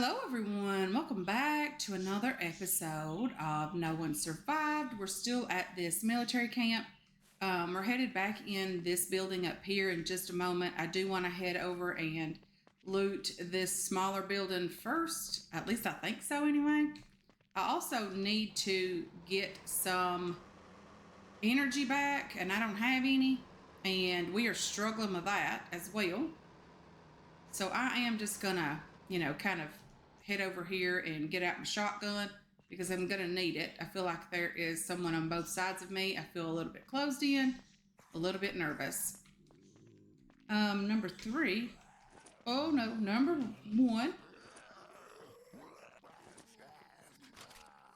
Hello, everyone. Welcome back to another episode of No One Survived. We're still at this military camp. We're headed back in this building up here in just a moment. I do want to head over and loot this smaller building first. At least I think so, anyway. I also need to get some energy back, and I don't have any. And we are struggling with that as well. So I am just going to kind of head over here and get out my shotgun because I'm going to need it. I feel like there is someone on both sides of me. I feel a little bit closed in, a little bit nervous. Number 3. Oh, no, number 1.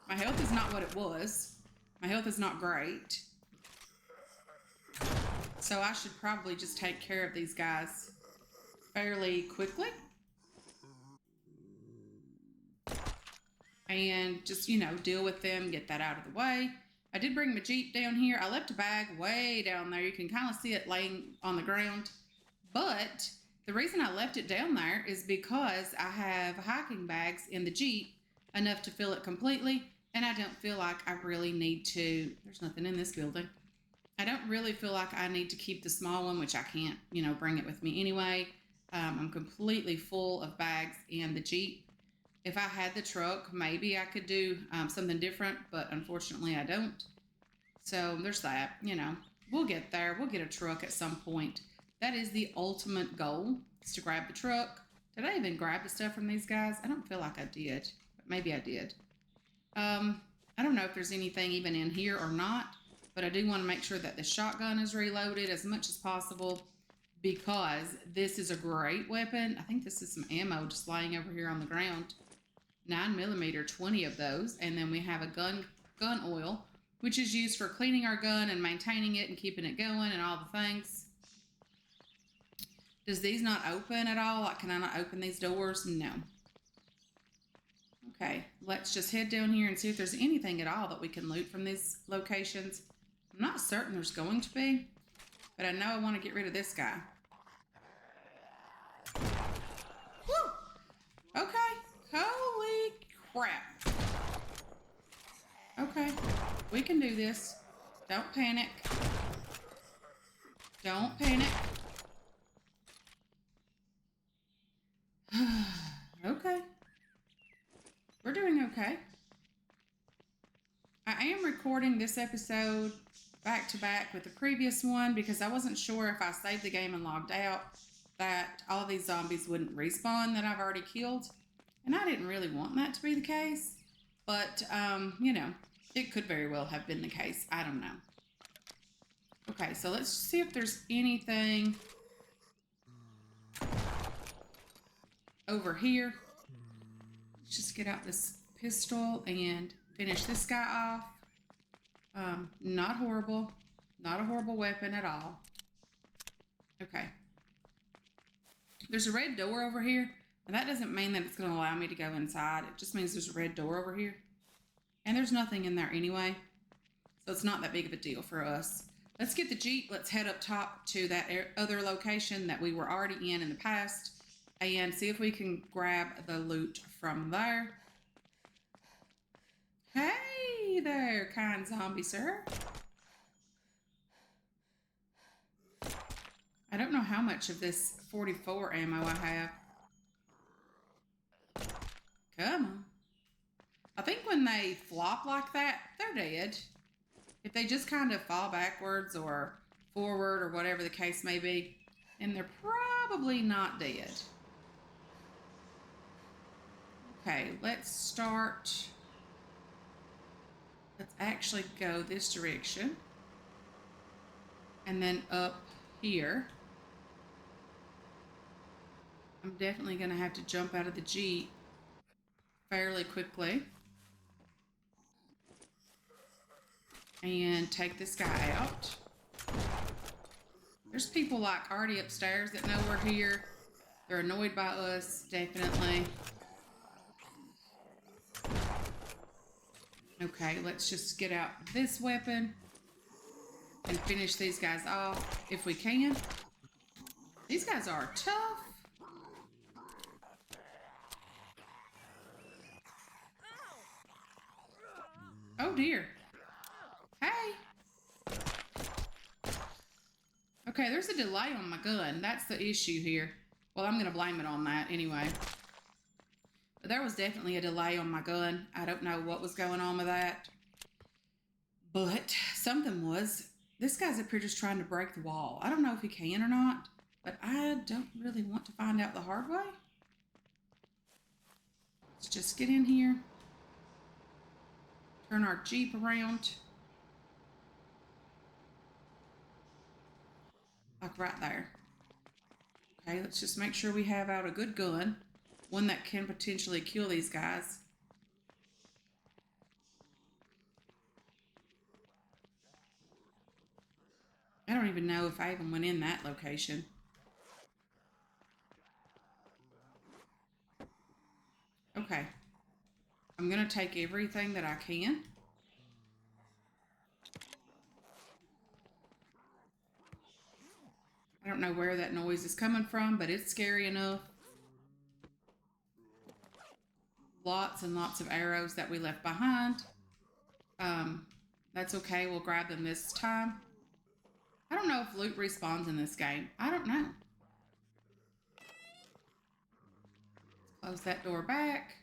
My health is not what it was. My health is not great. So I should probably just take care of these guys fairly quickly. And just, deal with them, get that out of the way. I did bring my Jeep down here. I left a bag way down there. You can kind of see it laying on the ground. But the reason I left it down there is because I have hiking bags in the Jeep, enough to fill it completely. And I don't feel like I really need to. There's nothing in this building. I don't really feel like I need to keep the small one, which I can't, bring it with me anyway. I'm completely full of bags in the Jeep. If I had the truck, maybe I could do something different, but unfortunately I don't. So there's that, We'll get there. We'll get a truck at some point. That is the ultimate goal, is to grab the truck. Did I even grab the stuff from these guys? I don't feel like I did, but maybe I did. I don't know if there's anything even in here or not, but I do want to make sure that the shotgun is reloaded as much as possible because this is a great weapon. I think this is some ammo just lying over here on the ground. 9mm, 20 of those. And then we have a gun oil, which is used for cleaning our gun and maintaining it and keeping it going and all the things. Does these not open at all? Like, can I not open these doors? No. Okay, let's just head down here and see if there's anything at all that we can loot from these locations. I'm not certain there's going to be, but I know I want to get rid of this guy. Woo! Okay. Holy crap. Okay, we can do this. Don't panic. Don't panic. Okay. We're doing okay. I am recording this episode back to back with the previous one because I wasn't sure if I saved the game and logged out that all these zombies wouldn't respawn that I've already killed. And I didn't really want that to be the case. But, it could very well have been the case. I don't know. Okay, so let's see if there's anything over here. Let's just get out this pistol and finish this guy off. Not horrible. Not a horrible weapon at all. Okay. There's a red door over here. And that doesn't mean that it's going to allow me to go inside. It just means there's a red door over here. And there's nothing in there anyway. So it's not that big of a deal for us. Let's get the Jeep. Let's head up top to that other location that we were already in the past. And see if we can grab the loot from there. Hey there, kind zombie sir. I don't know how much of this 44 ammo I have. Come on. I think when they flop like that, they're dead. If they just kind of fall backwards or forward or whatever the case may be, and they're probably not dead. Okay, let's start. Let's actually go this direction. And then up here. I'm definitely going to have to jump out of the Jeep fairly quickly and take this guy out. There's people like already upstairs that know we're here. They're annoyed by us, definitely. Okay, let's just get out this weapon and finish these guys off if we can. These guys are tough. dear. Hey. Okay, there's a delay on my gun. That's the issue here. Well, I'm going to blame it on that anyway. But there was definitely a delay on my gun. I don't know what was going on with that. But something was. This guy's up here just trying to break the wall. I don't know if he can or not, but I don't really want to find out the hard way. Let's just get in here. Turn our Jeep around. Like right there. Okay, let's just make sure we have out a good gun. One that can potentially kill these guys. I don't even know if I even went in that location. Okay. I'm going to take everything that I can. I don't know where that noise is coming from, but it's scary enough. Lots and lots of arrows that we left behind. That's okay. We'll grab them this time. I don't know if loot respawns in this game. I don't know. Close that door back.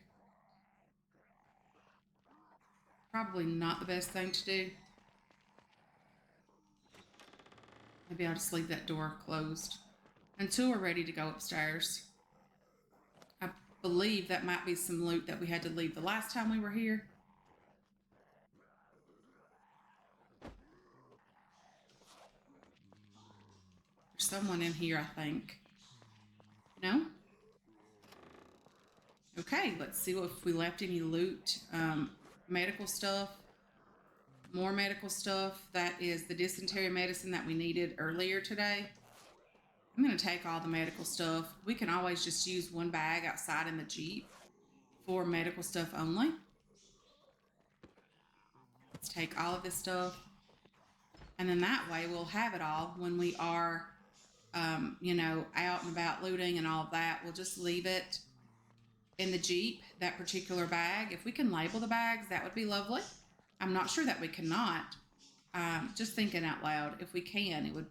Probably not the best thing to do. Maybe I'll just leave that door closed until we're ready to go upstairs. I believe that might be some loot that we had to leave the last time we were here. There's someone in here, I think. No? Okay, let's see if we left any loot. Medical stuff. More medical stuff. That is the dysentery medicine that we needed earlier today. I'm going to take all the medical stuff. We can always just use one bag outside in the Jeep for medical stuff only. Let's take all of this stuff. And then that way we'll have it all when we are, out and about looting and all of that. We'll just leave it in the Jeep, that particular bag. If we can label the bags, that would be lovely. I'm not sure that we cannot. Just thinking out loud. If we can, it would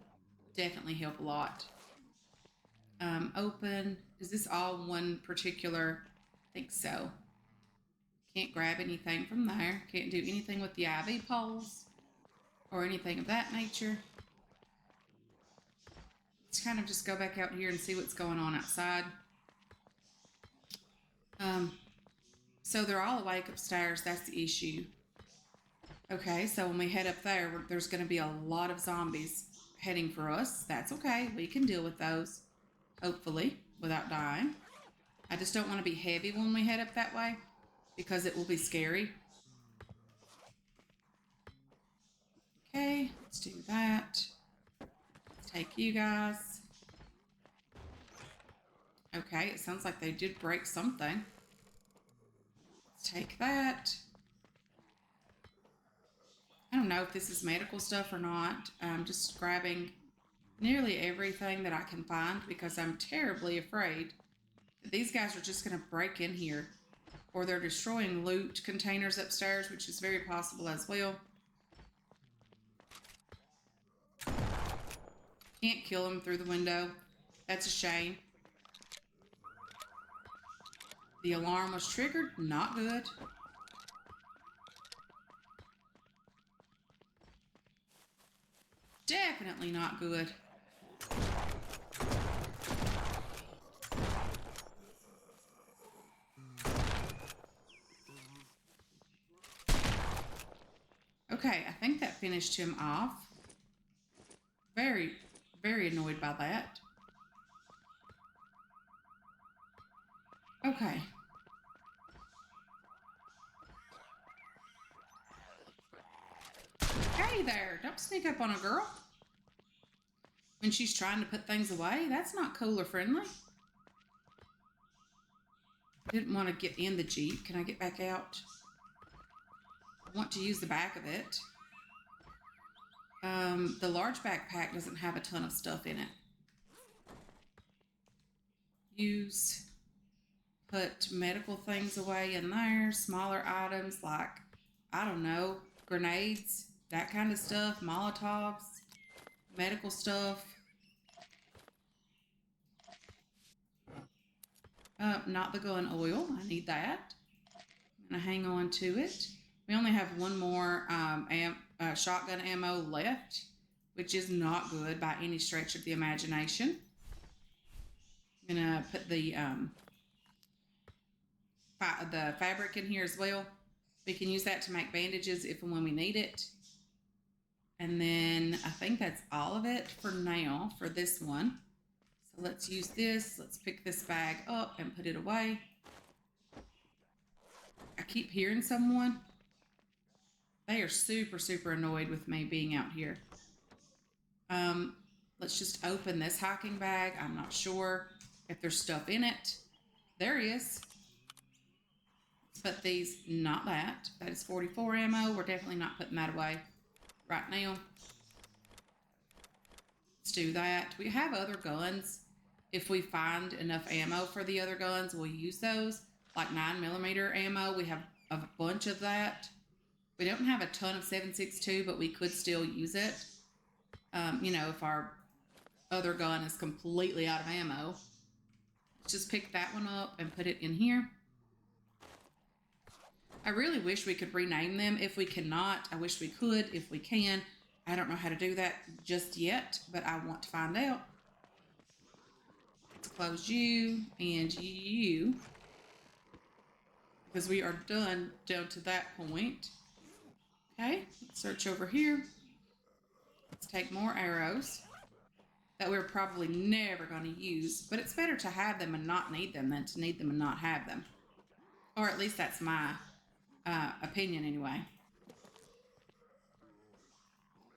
definitely help a lot. Open. Is this all one particular? I think so. Can't grab anything from there. Can't do anything with the IV poles or anything of that nature. Let's kind of just go back out here and see what's going on outside. So they're all awake upstairs. That's the issue. Okay, so when we head up there, there's going to be a lot of zombies heading for us. That's okay. We can deal with those, hopefully, without dying. I just don't want to be heavy when we head up that way because it will be scary. Okay, let's do that. Let's take you guys. Okay, it sounds like they did break something. Let's take that. I don't know if this is medical stuff or not. I'm just grabbing nearly everything that I can find because I'm terribly afraid that these guys are just going to break in here or they're destroying loot containers upstairs, which is very possible as well. Can't kill them through the window. That's a shame. The alarm was triggered. Not good. Definitely not good. Okay, I think that finished him off. Very, very annoyed by that. Okay. Hey there, don't sneak up on a girl when she's trying to put things away. That's not cool or friendly. Didn't want to get in the Jeep. Can I get back out? I want to use the back of it. The large backpack doesn't have a ton of stuff in it. Use, put medical things away in there, smaller items like, I don't know, grenades, that kind of stuff, Molotovs, medical stuff. Not the gun oil. I need that. I'm going to hang on to it. We only have one more shotgun ammo left, which is not good by any stretch of the imagination. I'm going to put the fabric in here as well. We can use that to make bandages if and when we need it. And then I think that's all of it for now for this one. So let's use this. Let's pick this bag up and put it away. I keep hearing someone. They are super, super annoyed with me being out here. Let's just open this hiking bag. I'm not sure if there's stuff in it. There is. Let's put these, not that. That is 44 ammo. We're definitely not putting that away right now. Let's do that. We have other guns. If we find enough ammo for the other guns, we'll use those. Like 9mm ammo, we have a bunch of that. We don't have a ton of 7.62, but we could still use it. You know, if our other gun is completely out of ammo. Let's just pick that one up and put it in here. I really wish we could rename them. If we cannot, I wish we could. If we can, I don't know how to do that just yet, but I want to find out. Let's close you and you, because we are done down to that point. Okay, let's search over here. Let's take more arrows that we're probably never going to use, but it's better to have them and not need them than to need them and not have them. Or at least that's my opinion anyway.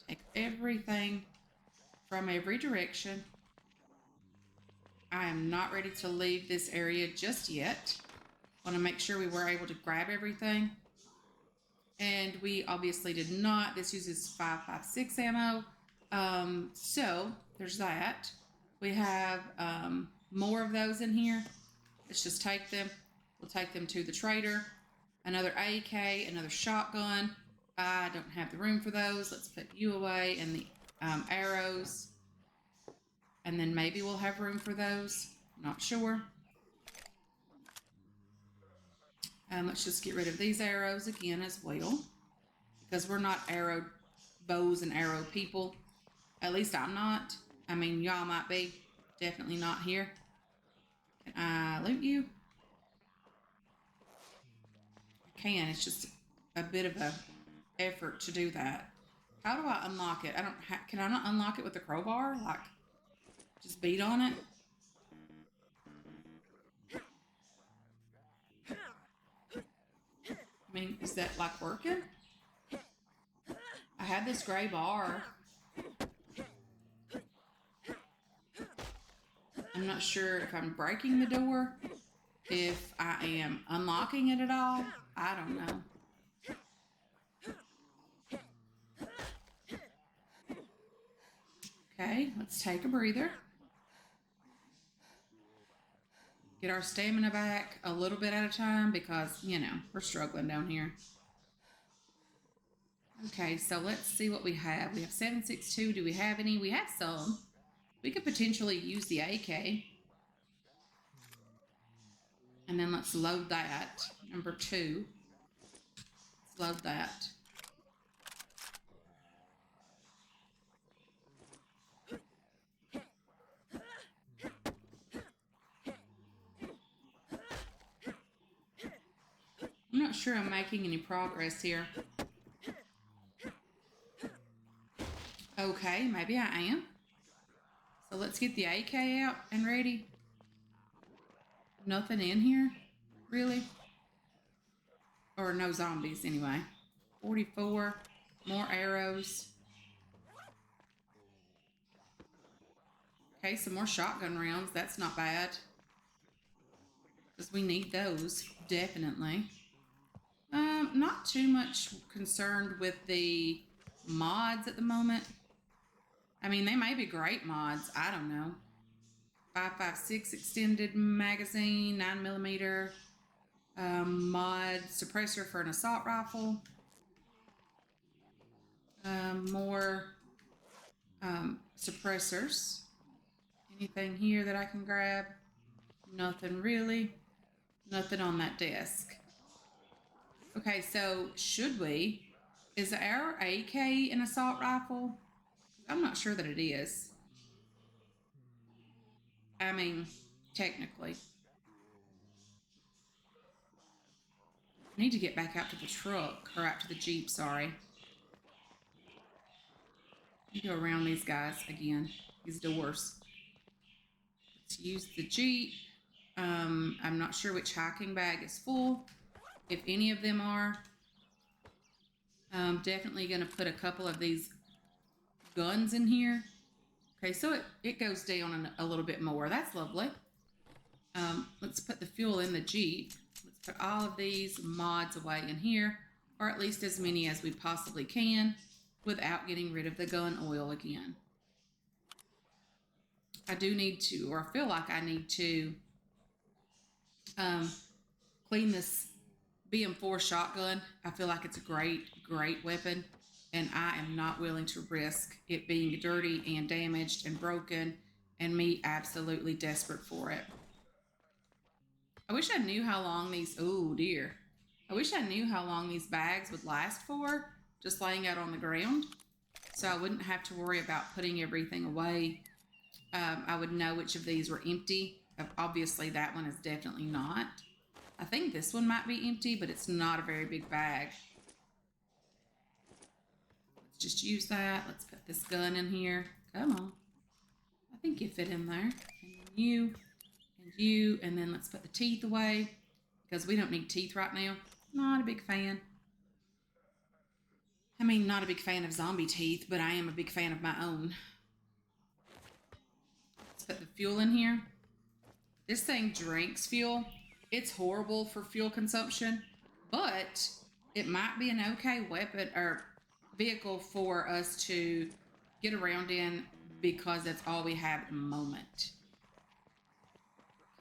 Take everything from every direction. I am not ready to leave this area just yet. Want to make sure we were able to grab everything. And we obviously did not. This uses 5.56 ammo. So there's that. We have more of those in here. Let's just take them. We'll take them to the trader. Another AK, another shotgun. I don't have the room for those. Let's put you away, and the arrows. And then maybe we'll have room for those. Not sure. Let's just get rid of these arrows again as well, because we're not bows and arrow people. At least I'm not. I mean, y'all might be. Definitely not here. Can I loot you? I can. It's just a bit of a effort to do that. How do I unlock it? Can I not unlock it with the crowbar? Like, just beat on it? I mean, is that like working? I had this gray bar. I'm not sure if I'm breaking the door, if I am unlocking it at all. I don't know. Okay, let's take a breather. Get our stamina back a little bit at a time because, you know, we're struggling down here. Okay, so let's see what we have. We have 7.62. Do we have any? We have some. We could potentially use the AK. And then let's load that. Number 2. Let's load that. I'm not sure I'm making any progress here. Okay, maybe I am. So let's get the AK out and ready. Nothing in here, really. Or no zombies, anyway. 44, more arrows. Okay, some more shotgun rounds. That's not bad, because we need those, definitely. Not too much concerned with the mods at the moment. I mean, they may be great mods. I don't know. 5.56 extended magazine, 9mm mod suppressor for an assault rifle. More suppressors. Anything here that I can grab? Nothing really. Nothing on that desk. Okay, so should we? Is our AK an assault rifle? I'm not sure that it is. I mean, technically. I need to get back out to the truck, or out to the Jeep, sorry. Go around these guys again, these doors. Let's use the Jeep. I'm not sure which hiking bag is full, if any of them are. Definitely going to put a couple of these guns in here. Okay, so it goes down a little bit more. That's lovely. Let's put the fuel in the Jeep. Let's put all of these mods away in here, or at least as many as we possibly can, without getting rid of the gun oil again. I do need to, or I feel like I need to clean this BM4 shotgun. I feel like it's a great weapon, and I am not willing to risk it being dirty and damaged and broken and me absolutely desperate for it. I wish I knew how long these, oh dear. I wish I knew how long these bags would last for, just laying out on the ground, so I wouldn't have to worry about putting everything away. I would know which of these were empty. Obviously, that one is definitely not. I think this one might be empty, but it's not a very big bag. Let's just use that. Let's put this gun in here. Come on. I think you fit in there. And you, and then let's put the teeth away, because we don't need teeth right now. Not a big fan. I mean, not a big fan of zombie teeth, but I am a big fan of my own. Let's put the fuel in here. This thing drinks fuel. It's horrible for fuel consumption, but it might be an okay weapon or vehicle for us to get around in, because that's all we have at the moment.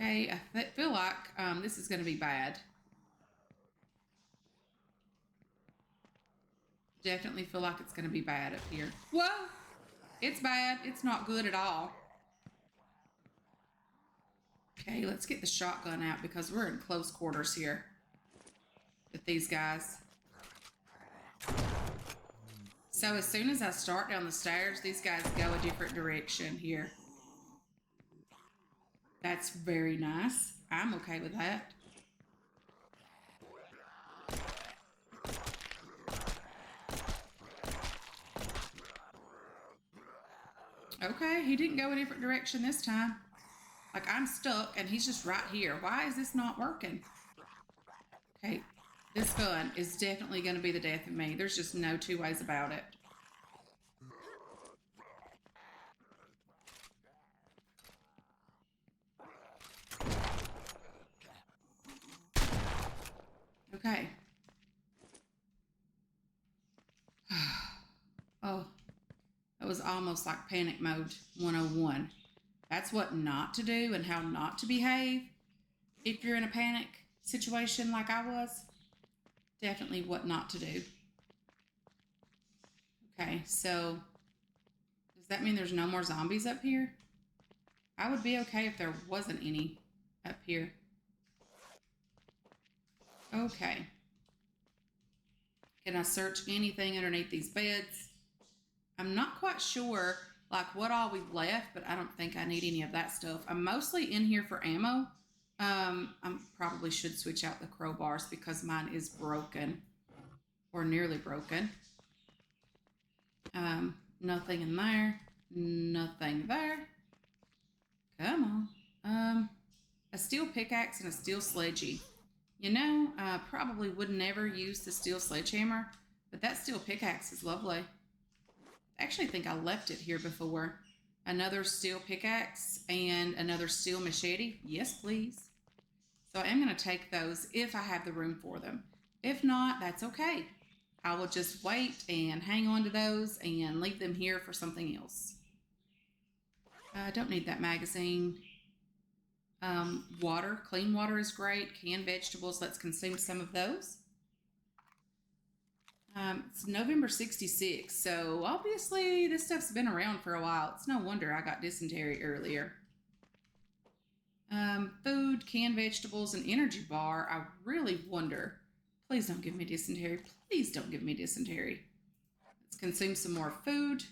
Okay, I feel like this is going to be bad. Definitely feel like it's going to be bad up here. Whoa! It's bad. It's not good at all. Okay, let's get the shotgun out, because we're in close quarters here with these guys. So as soon as I start down the stairs, these guys go a different direction here. That's very nice. I'm okay with that. Okay, he didn't go a different direction this time. Like, I'm stuck and he's just right here. Why is this not working? Okay, this gun is definitely going to be the death of me. There's just no two ways about it. Okay. Oh, that was almost like panic mode 101. That's what not to do and how not to behave if you're in a panic situation like I was. Definitely what not to do. Okay, so does that mean there's no more zombies up here? I would be okay if there wasn't any up here. Okay. Can I search anything underneath these beds? I'm not quite sure like what all we've left, but I don't think I need any of that stuff. I'm mostly in here for ammo. I probably should switch out the crowbars because mine is broken or nearly broken. Nothing in there. Nothing there. Come on. A steel pickaxe and a steel sledgy. You know, I probably would never use the steel sledgehammer, but that steel pickaxe is lovely. I actually think I left it here before. Another steel pickaxe and another steel machete. Yes, please. So I am going to take those if I have the room for them. If not, that's okay. I will just wait and hang on to those and leave them here for something else. I don't need that magazine. Water, clean water is great. Canned vegetables, let's consume some of those. It's November 66, so obviously this stuff's been around for a while. It's no wonder I got dysentery earlier. Food, canned vegetables, and energy bar. I really wonder. Please don't give me dysentery. Please don't give me dysentery. Let's consume some more food.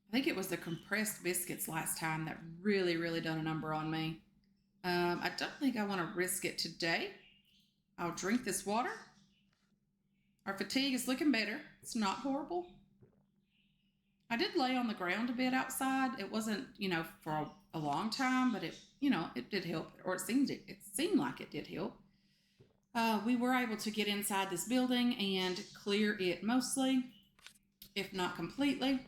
I think it was the compressed biscuits last time that really done a number on me. I don't think I want to risk it today. I'll drink this water. Our fatigue is looking better. It's not horrible. I did lay on the ground a bit outside. It wasn't, for a long time, but it did help, or it seemed like it did help. We were able to get inside this building and clear it mostly, if not completely,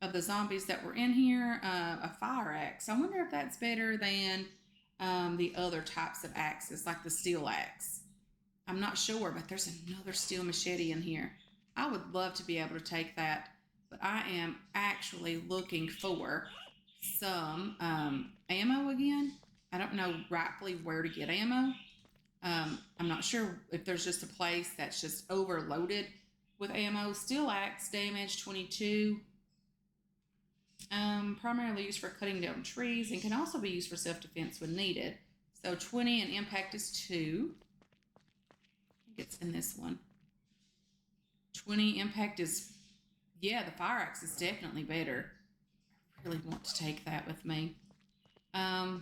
of the zombies that were in here. A fire axe. I wonder if that's better than the other types of axes, like the steel axe. I'm not sure, but there's another steel machete in here. I would love to be able to take that, but I am actually looking for some ammo again. I don't know rightfully where to get ammo. I'm not sure if there's just a place that's just overloaded with ammo. Steel axe, damage 22. Primarily used for cutting down trees and can also be used for self-defense when needed. So 20 and impact is 2. I think it's in this one. 20 impact is, the fire axe is definitely better. I really want to take that with me. Oh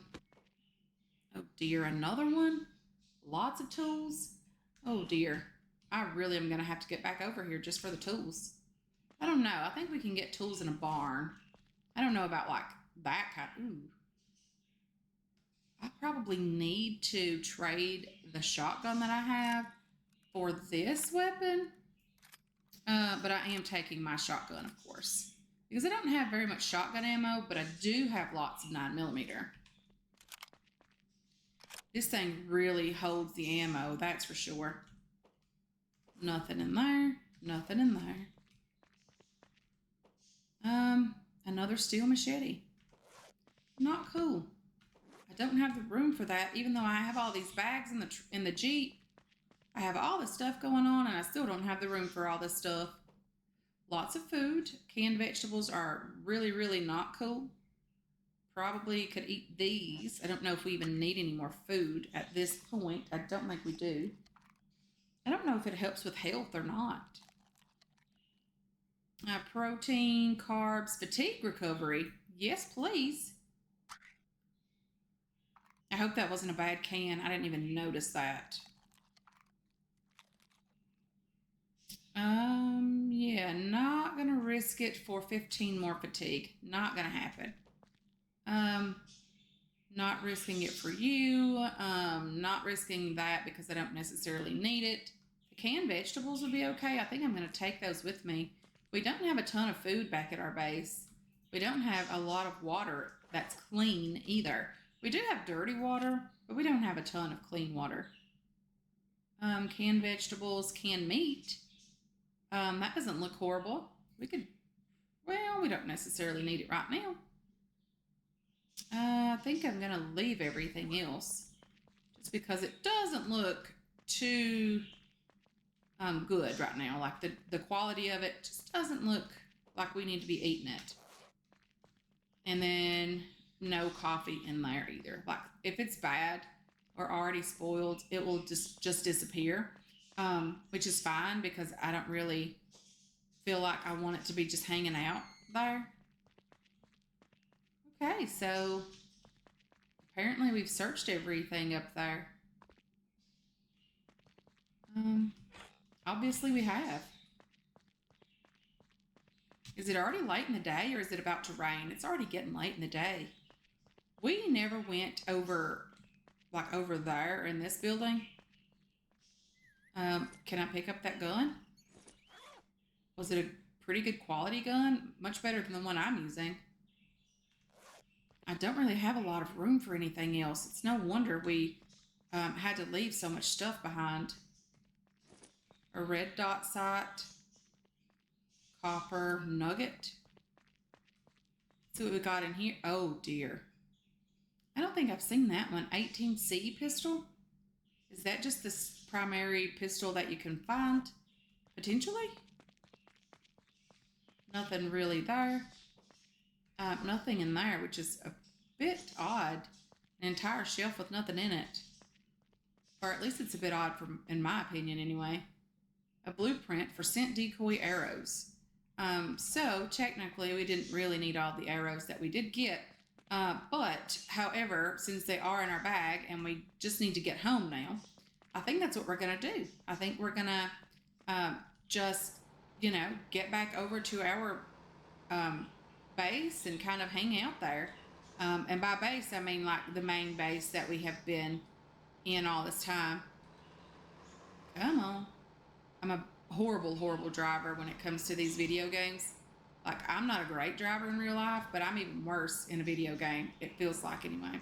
dear, another one? Lots of tools? Oh dear. I really am going to have to get back over here just for the tools. I don't know. I think we can get tools in a barn. I don't know about like that kind. Ooh. I probably need to trade the shotgun that I have for this weapon. But I am taking my shotgun, of course, because I don't have very much shotgun ammo, but I do have lots of 9mm. This thing really holds the ammo, that's for sure. Nothing in there. Nothing in there. Another steel machete. Not cool. I don't have the room for that, even though I have all these bags in the Jeep. I have all this stuff going on, and I still don't have the room for all this stuff. Lots of food. Canned vegetables are really not cool. Probably could eat these. I don't know if we even need any more food at this point. I don't think we do. I don't know if it helps with health or not. Protein, carbs, fatigue recovery. Yes, please. I hope that wasn't a bad can. I didn't even notice that. Yeah, not gonna risk it for 15 more fatigue. Not gonna happen. Not risking it for you. Not risking that because I don't necessarily need it. The canned vegetables would be okay. I think I'm gonna take those with me. We don't have a ton of food back at our base. We don't have a lot of water that's clean either. We do have dirty water, but we don't have a ton of clean water. Canned vegetables, canned meat. That doesn't look horrible. We don't necessarily need it right now. I think I'm going to leave everything else just because it doesn't look too good right now. Like the quality of it just doesn't look like we need to be eating it. And then no coffee in there either. Like if it's bad or already spoiled, it will just disappear, which is fine because I don't really feel like I want it to be just hanging out there. Okay, so apparently we've searched everything up there. Obviously we have. Is it already late in the day or is it about to rain? It's already getting late in the day. We never went over there in this building. Can I pick up that gun? Was it a pretty good quality gun? Much better than the one I'm using. I don't really have a lot of room for anything else. It's no wonder we had to leave so much stuff behind. A red dot sight. Copper nugget. See what we got in here. Oh dear. I don't think I've seen that one. 18C pistol. Is that just the primary pistol that you can find? Potentially? Nothing really there. Nothing in there, which is a bit odd. An entire shelf with nothing in it. Or at least it's a bit odd, in my opinion anyway. A blueprint for scent decoy arrows. So technically, we didn't really need all the arrows that we did get. But, however, since they are in our bag and we just need to get home now, I think that's what we're going to do. I think we're going to just, get back over to our base and kind of hang out there. And by base, I mean like the main base that we have been in all this time. Come on. I'm a horrible, horrible driver when it comes to these video games. Like, I'm not a great driver in real life, but I'm even worse in a video game, it feels like anyway.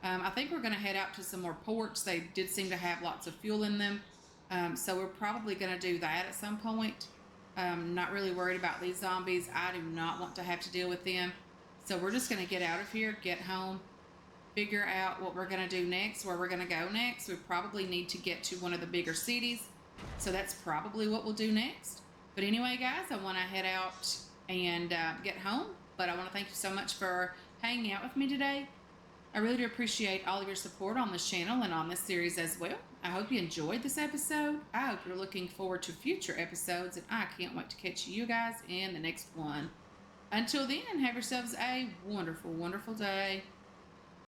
I think we're going to head out to some more ports. They did seem to have lots of fuel in them. So we're probably going to do that at some point. Not really worried about these zombies. I do not want to have to deal with them. So we're just going to get out of here, get home, figure out what we're going to do next, where we're going to go next. We probably need to get to one of the bigger cities. So that's probably what we'll do next. But anyway, guys, I want to head out and get home. But I want to thank you so much for hanging out with me today. I really do appreciate all of your support on this channel and on this series as well. I hope you enjoyed this episode. I hope you're looking forward to future episodes, and I can't wait to catch you guys in the next one. Until then, have yourselves a wonderful, wonderful day.